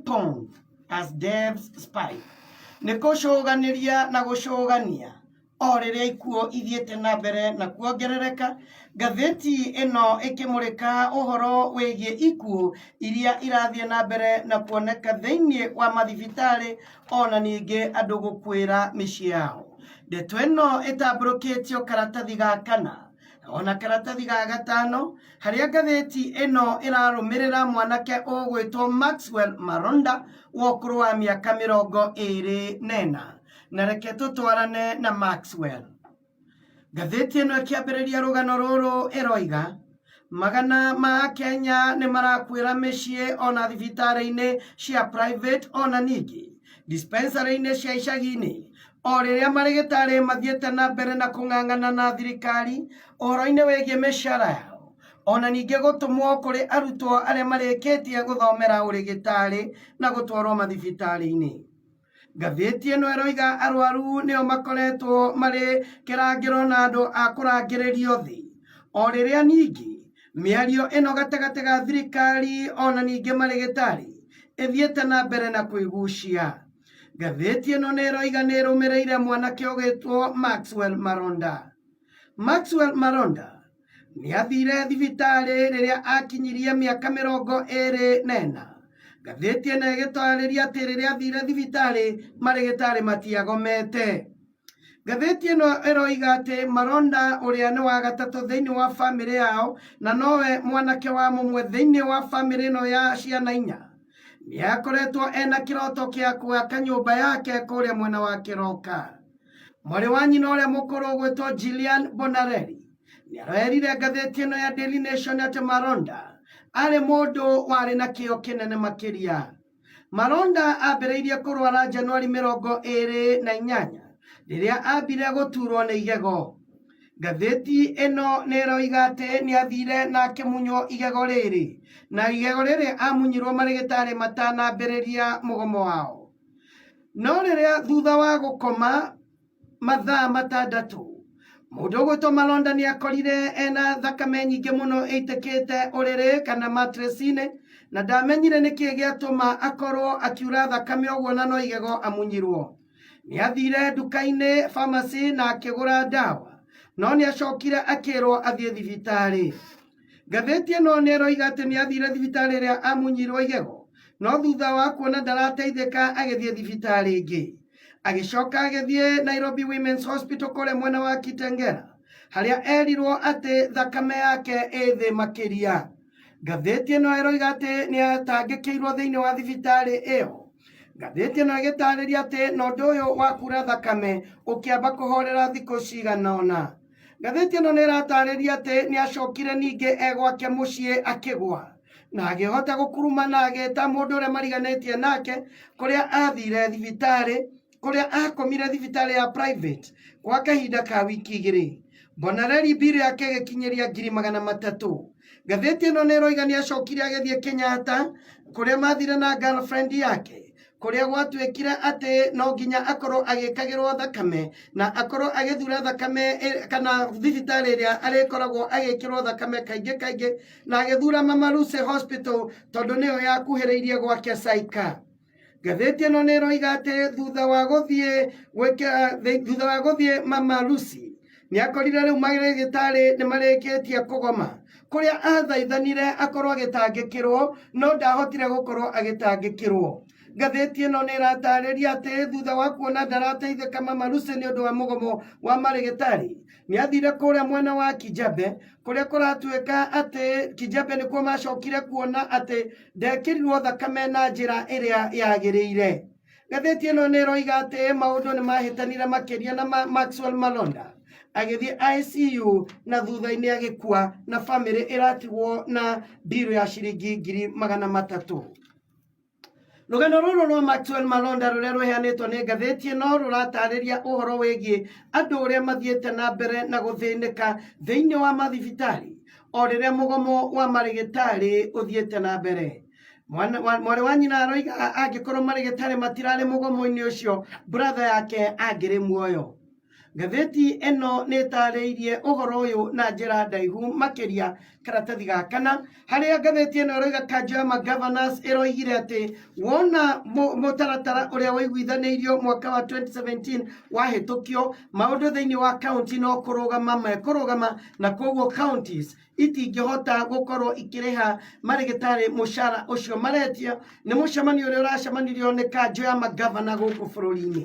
pawned as death's spy. Nikucoganiria na gucogania o riria ikuo ithiete na mbere na kuongerereka. Ngathĩti ĩno ĩkĩmũrĩka ũhoro wĩgiĩ ikuo iria irathie na mbere na kuoneka thĩinĩ wa mathibitarĩ ona ningĩ andũ gũkuĩra mĩciĩ yao. Ndeto ĩno ĩtambũrũkĩtio karatathi ga kana ona karatathi ga gatano, harĩa ngathĩti ĩno ĩrarũmĩrĩra mwanake ũgwĩtwo Maxwell Maronda wa ũkũrũ wa mĩaka 24 na reke tũtwarane na Maxwell. Ngathĩti ĩno ĩkĩambĩrĩria rũgano rũrũ ĩroiga magana ma Kenya nĩ marakuĩra mĩciĩ ona thibitarĩ-inĩ cia private ona ningĩ dispensary-inĩ cia icagi-inĩ o rĩrĩa marĩgĩtarĩ mathiĩte na mbere na kũng'ang'ana na thirikari ũhoro-inĩ wĩgiĩ mĩcara yao ona ningĩ gũtũmwo kũrĩ arutwo arĩa marĩkĩtie gũthomera ũrĩgĩtarĩ na gũtwarwo mathibitarĩ-inĩ. Ngathĩti ĩno ĩroiga arwaru nĩo makoretwo marĩ kĩrangĩro na andũ a kũrangĩrĩrio thĩ o rĩrĩa ningĩ mĩario ĩno gatagatĩ ga thirikari ona ningĩ marĩgĩtarĩ ĩthiĩte na mbere na kwĩgucia. Ngathĩti ĩno nĩ ĩroiga nĩ ĩrũmĩrĩire mwanake ũgĩtwo Maxwell Maronda. Maxwell Maronda nĩ athire thibitarĩ rĩrĩa akinyirie mĩaka 24. Ngathĩti ĩno ĩgĩtarĩria atĩ rĩrĩa athire thibitarĩ marĩgĩtarĩ matiagomete. Ngathĩti ĩno ĩroiga atĩ Maronda ũrĩa nĩ wa gatatũ thĩinĩ wa bamĩrĩ yao na nowe mwanake wa mũmwe thĩinĩ wa bamĩrĩ ĩno ya ciana 4 nĩ akoretwo ena kĩroto gĩa gwaka nyũmba yake kũrĩa mwena wa Kĩroka. Mwarĩ wa nyina ũrĩa mũkũrũ ũgwĩtwo Gillian Bonarelli nĩ arerire ngathĩti ĩno ya Daily Nation atĩ Maronda arĩ mũndũ warĩ na kĩyo kĩnene makĩria. Maronda ambĩrĩirie kũrwara Januari 28 rĩrĩa ambire gũturwo nĩ igego. Ngathĩti ĩno nĩ ĩroiga atĩ nĩ athire na akĩmunywo igego rĩrĩ na igego rĩrĩ amunyirwo marĩgĩtarĩ matanambĩrĩria mũgomo wao. No rĩrĩa thutha wa gũkoma mathaa 6 mũndũ ũgwĩtwo Maronda nĩ akorire ena thakame nyingĩ mũno ĩitĩkĩte ũrĩrĩ kana mattress-inĩ na ndamenyire nĩkĩĩ gĩatũma akorwo akiura thakame ũguo na no igego amunyirwo. Nĩ athire nduka-inĩ pharmacy na akĩgũra ndawa no nĩ acokire akĩrwo athiĩ thibitarĩ. Ngathĩti ĩno nĩ ĩroiga atĩ nĩ athire thibitarĩ rĩrĩa amunyirwo igego no thutha wa kuona ndarateithĩka agĩthiĩ thibitarĩ ĩngĩ. Agĩcoka agĩthiĩ Nairobi Women's Hospital kũrĩa mwena wa Kitengela harĩa erirwo atĩ thakame yake ĩ thĩ makĩria. Ngathĩti ĩno ĩroiga atĩ nĩ atangĩkĩirwo thĩinĩ wa thibitarĩ ĩyo. Ngathĩti ĩno ĩgĩtarĩria atĩ na ũndũ ũyũ wa kura thakame ũkĩamba kũhorera thikũ cigana ũna. Ngathĩti ĩno nĩ ĩratarĩria atĩ nĩ acokire ningĩ egwake mũciĩ akĩgwa na agĩhota gũkuruma na agĩta mũndũ ũrĩa mariganĩtie nake kũrĩa athire thibitarĩ kũrĩa akomire thibitarĩ ya private kwa kahinda ka wiki 2. Bonarelli bill yake ĩgĩkinyĩria 300,000. Ngathĩti ĩno nĩ ĩroiga nĩ acokire agĩthiĩ Kenyatta kũrĩa mathire na girlfriend yake kũrĩa gwatuĩkire atĩ no nginya akorwo agĩkagĩrwo thakame na akorwo agĩthura thakame kana thibitarĩ ĩrĩa arĩkoragwo agĩkĩrwo thakame kaingĩ na agĩthura Mama Lucy Hospital tondũ nĩyo yakuhĩrĩirie gwake Saika. Ngathĩti ĩno nĩ ĩroiga atĩ thutha wa gũthiĩ Mama Lucy nĩ akorire rĩu marĩgĩtarĩ nĩ marĩkĩtie kũgoma kũrĩa athaithanire akorwo agĩtangĩkĩrwo no ndahotire gũkorwo agĩtangĩkĩrwo. Ngathĩti ĩno nĩ ĩratarĩria atĩ thutha wa kuona ndarateithĩka Mama Lucy nĩ ũndũ wa mũgomo wa marĩgĩtarĩ nĩ athire kũrĩa mwena wa Kijabe kũrĩa kũratuĩka atĩ Kijabe nĩkuo macokire kuona atĩ ndekĩrirwo thakame na njĩra ĩrĩa yagĩrĩire. Ngathĩti ĩno nĩ ĩroiga atĩ maũndũ nĩ mahĩtanire makĩria na Maxwell Maronda agĩthiĩ ICU na thutha-inĩ agĩkua na bamĩrĩ ĩratigwo na bill ya ciringi 300,000. Rũgano rũrũ rwa Maxwell Maronda rũrĩa rũheanĩtwo nĩ ngathĩti ĩno rũratarĩria ũhoro wĩgiĩ andũ ũrĩa mathiĩte na mbere na gũthĩnĩka thĩinĩ wa mathibitarĩ o rĩrĩa mũgomo wa marĩgĩtarĩ ũthiĩte na mbere. Mwarĩ wa nyina aroiga angĩkorwo marĩgĩtarĩ matirarĩ mũgomo-inĩ ũcio brother yake angĩrĩ muoyo. Ngathĩti ĩno nĩtarĩirie ũhoro ũyũ na njĩra ndaihu makĩria karatathi gakana, harĩa ngathĩti ĩno ĩroiga kanjũ ya ma-governors ĩroigire atĩ wona mũtaratara ũrĩa waiguithanĩirio mwaka wa 2017 wahĩtũkio, maũndũ thĩinĩ wa county no kũrũgama mekũrũgama, na koguo counties itingĩhota gũkorwo ikĩrĩha marĩgĩtarĩ mũcara ũcio maretio. Nĩ mũcemanio ũrĩa ũracemanirio nĩ kanjũ ya ma-governor gũkũ bũrũri-inĩ.